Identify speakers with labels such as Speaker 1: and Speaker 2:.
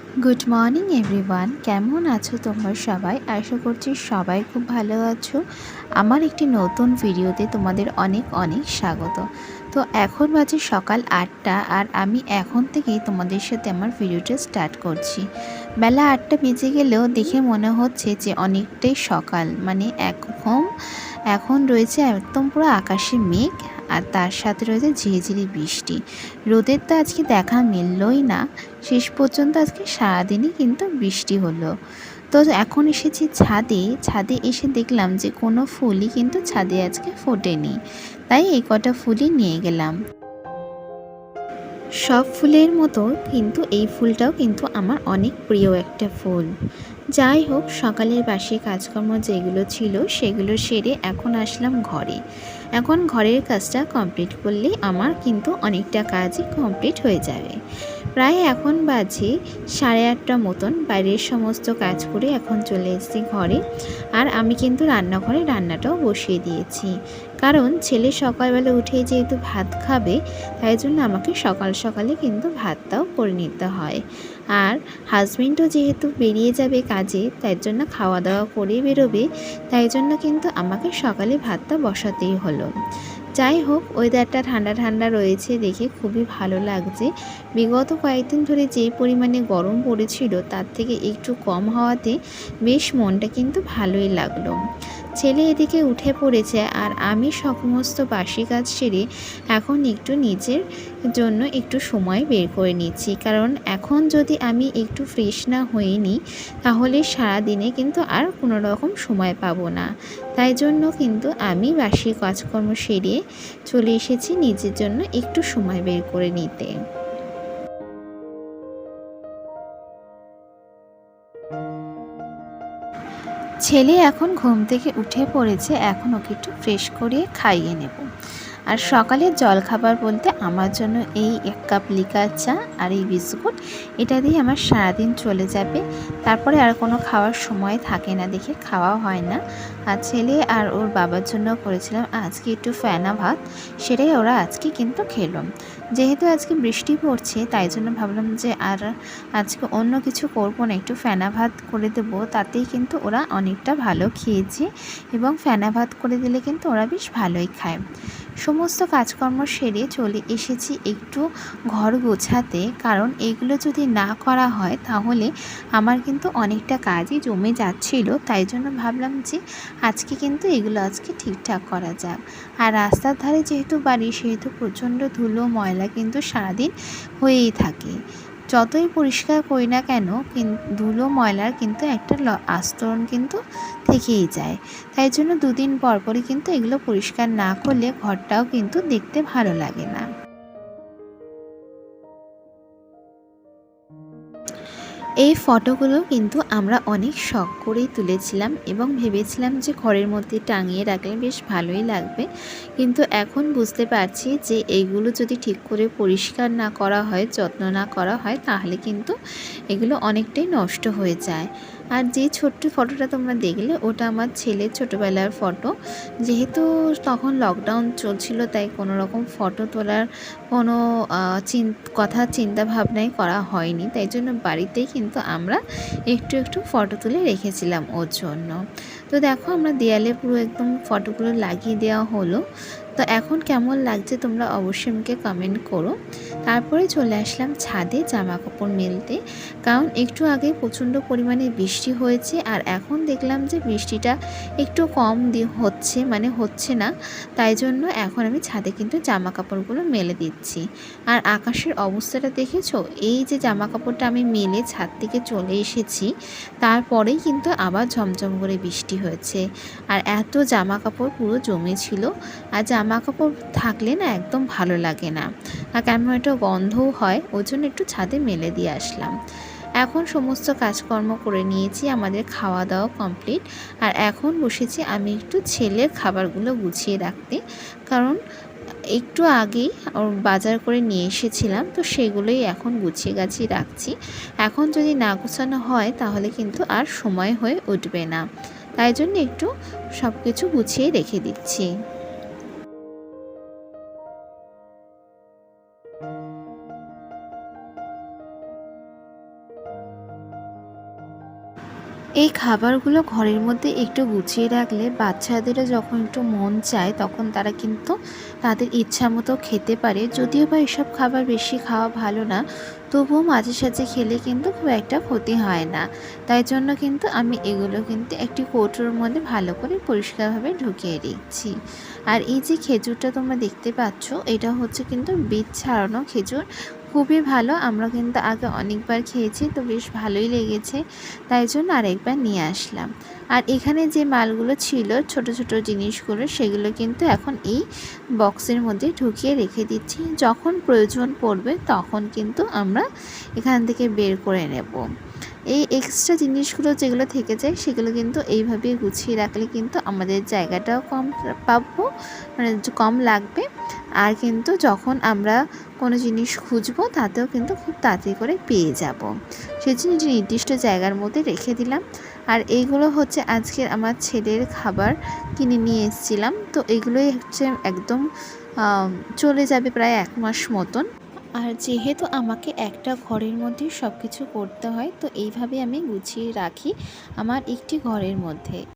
Speaker 1: Good morning everyone, কেমন আছো তোমরা সবাই? আশা করছি সবাই খুব ভালো আছো। আমার একটি নতুন ভিডিওতে তোমাদের অনেক অনেক স্বাগত। তো এখন বাজে সকাল 8টা আর আমি এখন থেকেই তোমাদের সাথে আমার ভিডিওটা স্টার্ট করছি। বেলা 8টা বেজে গেলেও দেখে মনে হচ্ছে যে অনেকটাই সকাল, মানে এখন রয়েছে একদম পুরো আকাশে মেঘ আর তার সাথে রয়েছে ঝিরিঝিরি বৃষ্টি। রোদের তো আজকে দেখা মিললই না, শেষ পর্যন্ত আজকে সারাদিনই কিন্তু বৃষ্টি হলো। তো এখন এসেছি ছাদে, ছাদে এসে দেখলাম যে কোনো ফুলই কিন্তু ছাদে আজকে ফোটেনি, তাই এই কটা ফুলই নিয়ে গেলাম। সব ফুলের মতো কিন্তু এই ফুলটাও কিন্তু আমার অনেক প্রিয় একটা ফুল। যাই হোক, সকালের বাসি কাজকর্ম যেগুলো ছিল সেগুলো সেরে এখন আসলাম ঘরে। এখন ঘরের কাজটা কমপ্লিট করলেই আমার কিন্তু অনেকটা কাজই কমপ্লিট হয়ে যাবে। প্রায় এখন বাজে 8:30 মতন। বাইরের সমস্ত কাজ করে এখন চলে এসেছি ঘরে। আর আমি কিন্তু রান্নাঘরে রান্নাটাও বসিয়ে দিয়েছি, কারণ ছেলে সকালবেলা উঠে যেহেতু ভাত খাবে, তাই জন্য আমাকে সকাল সকালে কিন্তু ভাতটাও করে নিতে হয়। আর হাজবেন্ডও যেহেতু বেরিয়ে যাবে কাজে, তাই জন্য খাওয়া দাওয়া করে বেরোবে, তাই জন্য কিন্তু আমাকে সকালে ভাতটা বসাতেই হলো। যাই হোক, ওয়েদারটা ঠান্ডা ঠান্ডা রয়েছে দেখে খুবই ভালো লাগছে। বিগত কয়েকদিন ধরে যে পরিমাণে গরম পড়েছিল তার থেকে একটু কম হওয়াতে বেশ মনটা কিন্তু ভালোই লাগলো। ছেলে এদিকে উঠে পড়েছে আর আমি সমস্ত বাসি কাজ সেরে এখন একটু নিজের জন্য একটু সময় বের করে নিচ্ছি, কারণ এখন যদি আমি একটু ফ্রেশ না হয়ে নিই তাহলে সারাদিনে কিন্তু আর কোনো রকম সময় পাবো না। তাই জন্য কিন্তু আমি বাসি কাজকর্ম সেরে চলে এসেছি নিজের জন্য একটু সময় বের করে নিতে। ছেলে এখন ঘুম থেকে উঠে পড়েছে, এখন ওকে একটু ফ্রেশ করিয়ে খাইয়ে নেব। আর সকালের জলখাবার বলতে আমার জন্য এই 1 কাপ লিকার চা আর এই বিস্কুট, এটা দিয়ে আমার সারাদিন চলে যাবে। তারপরে আর কোনো খাওয়ার সময় থাকে না দেখে খাওয়া হয় না। আর ছেলে আর ওর বাবার জন্য করেছিলাম আজকে একটু ফেনা ভাত, সেটাই ওরা আজকে কিন্তু খেলো। যেহেতু আজকে বৃষ্টি পড়ছে তাই জন্য ভাবলাম যে আর আজকে অন্য কিছু করবো না, একটু ফেনা ভাত করে দেবো, তাতেই কিন্তু ওরা অনেকটা ভালো খেয়েছে। এবং ফেনা ভাত করে দিলে কিন্তু ওরা বেশ ভালোই খায়। সমস্ত কাজকর্ম সেরে চলে এসেছি একটু ঘর গোছাতে, কারণ এগুলো যদি না করা হয় তাহলে আমার কিন্তু অনেকটা কাজই জমে যাচ্ছিল। তাই জন্য ভাবলাম যে আজকে কিন্তু এগুলো আজকে ঠিকঠাক করা যাক। আর রাস্তার ধারে যেহেতু বাড়ি, সেহেতু প্রচণ্ড ধুলো ময়লা কিন্তু সারাদিন হয়েই থাকে। যতই পরিষ্কার করি না কেন, ধুলো ময়লার কিন্তু একটা আস্তরণ কিন্তু থেকেই যায়। তাই জন্য 2 দিন পর পরই কিন্তু এগুলো পরিষ্কার না করলে ঘরটাও কিন্তু দেখতে ভালো লাগে না। এই ফটোগুলো কিন্তু আমরা অনেক শখ করেই তুলেছিলাম এবং ভেবেছিলাম যে ঘরের মধ্যে টাঙিয়ে রাখলে বেশ ভালোই লাগবে। কিন্তু এখন বুঝতে পারছি যে এইগুলো যদি ঠিক করে পরিষ্কার না করা হয়, যত্ন না করা হয়, তাহলে কিন্তু এগুলো অনেকটাই নষ্ট হয়ে যায়। আর যে ছোট্ট ফটোটা তোমরা দেখলে ওটা আমার ছেলের ছোটোবেলার ফটো। যেহেতু তখন লকডাউন চলছিল, তাই কোনো রকম ফটো তোলার কোনো চিন্তা ভাবনাই করা হয়নি, তাই জন্য বাড়িতেই কিন্তু আমরা একটু একটু ফটো তুলে রেখেছিলাম ওর জন্য। তো দেখো, আমরা দেয়ালে পুরো একদম ফটোগুলো লাগিয়ে দেওয়া হলো। তো এখন কেমন লাগছে তোমরা অবশ্যই আমাকে কমেন্ট করো। তারপরে চলে আসলাম ছাদে জামা কাপড় মেলতে, কারণ একটু আগে প্রচণ্ড পরিমাণে বৃষ্টি হয়েছে আর এখন দেখলাম যে বৃষ্টিটা একটু কম হচ্ছে না। তাই জন্য এখন আমি ছাদে কিন্তু জামা কাপড়গুলো মেলে দিচ্ছি। আর আকাশের অবস্থাটা দেখেছো? এই যে জামা কাপড়টা আমি মেলে ছাদ থেকে চলে এসেছি, তারপরেই কিন্তু আবার ঝমঝম করে বৃষ্টি হয়েছে। আর এত জামা কাপড় পুরো জমেছিল। আর জামা কাপড় থাকলে না একদম ভালো লাগে না, আর কেমন একটা গন্ধও হয়, ওই জন্য একটু ছাদে মেলে দিয়ে আসলাম। এখন সমস্ত কাজকর্ম করে নিয়েছি, আমাদের খাওয়া দাওয়া কমপ্লিট। আর এখন বসেছি আমি একটু ছেলের খাবারগুলো গুছিয়ে রাখতে, কারণ একটু আগেই ওর বাজার করে নিয়ে এসেছিলাম, তো সেগুলোই এখন গুছিয়ে গাছিয়ে রাখছি। এখন যদি না গোছানো হয় তাহলে কিন্তু আর সময় হয়ে উঠবে না, তাই জন্য একটু সব কিছু গুছিয়ে রেখে দিচ্ছি। এই খাবারগুলো ঘরের মধ্যে একটু গুছিয়ে রাখলে বাচ্চাদেরও যখন একটু মন চায় তখন তারা কিন্তু তাদের ইচ্ছা মতো খেতে পারে। যদিও বা এসব খাবার বেশি খাওয়া ভালো না, তবুও মাঝে সাঝে খেলে কিন্তু খুব একটা ক্ষতি হয় না। তাই জন্য কিন্তু আমি এগুলো কিন্তু একটি কৌটোর মধ্যে ভালো করে পরিষ্কারভাবে ঢুকিয়ে দিচ্ছি। আর এই যে খেজুরটা তোমরা দেখতে পাচ্ছ, এটা হচ্ছে কিন্তু বীজ ছাড়ানো খেজুর। খুবই ভালো, আমরা কিন্তু আগে অনেকবার খেয়েছি, তো বেশ ভালোই লেগেছে, তাই জন্য আরেকবার নিয়ে আসলাম। আর এখানে যে মালগুলো ছিল ছোট ছোট জিনিসগুলো, সেগুলো কিন্তু এখন এই বক্সের মধ্যে ঢুকিয়ে রেখে দিচ্ছি। যখন প্রয়োজন পড়বে তখন কিন্তু আমরা এখান থেকে বের করে নেব। এই এক্সট্রা জিনিসগুলো যেগুলো থেকে যায় সেগুলো কিন্তু এইভাবে গুছিয়ে রাখলে কিন্তু আমাদের জায়গাটাও কম পাবো, মানে কম লাগবে। আর কিন্তু যখন আমরা কোনো জিনিস খুঁজবো তাতেও কিন্তু খুব তাড়াতাড়ি করে পেয়ে যাব। সেজন্য একটি নির্দিষ্ট জায়গার মধ্যে রেখে দিলাম। আর এইগুলো হচ্ছে আজকের আমার ছেলের খাবার, কিনে নিয়ে এসেছিলাম। তো এগুলোই হচ্ছে একদম চলে যাবে প্রায় 1 মাস মতন। আর যেহেতু আমাকে একটা ঘরের মধ্যেই সব কিছু করতে হয়, তো এইভাবে আমি গুছিয়ে রাখি আমার একটি ঘরের মধ্যে।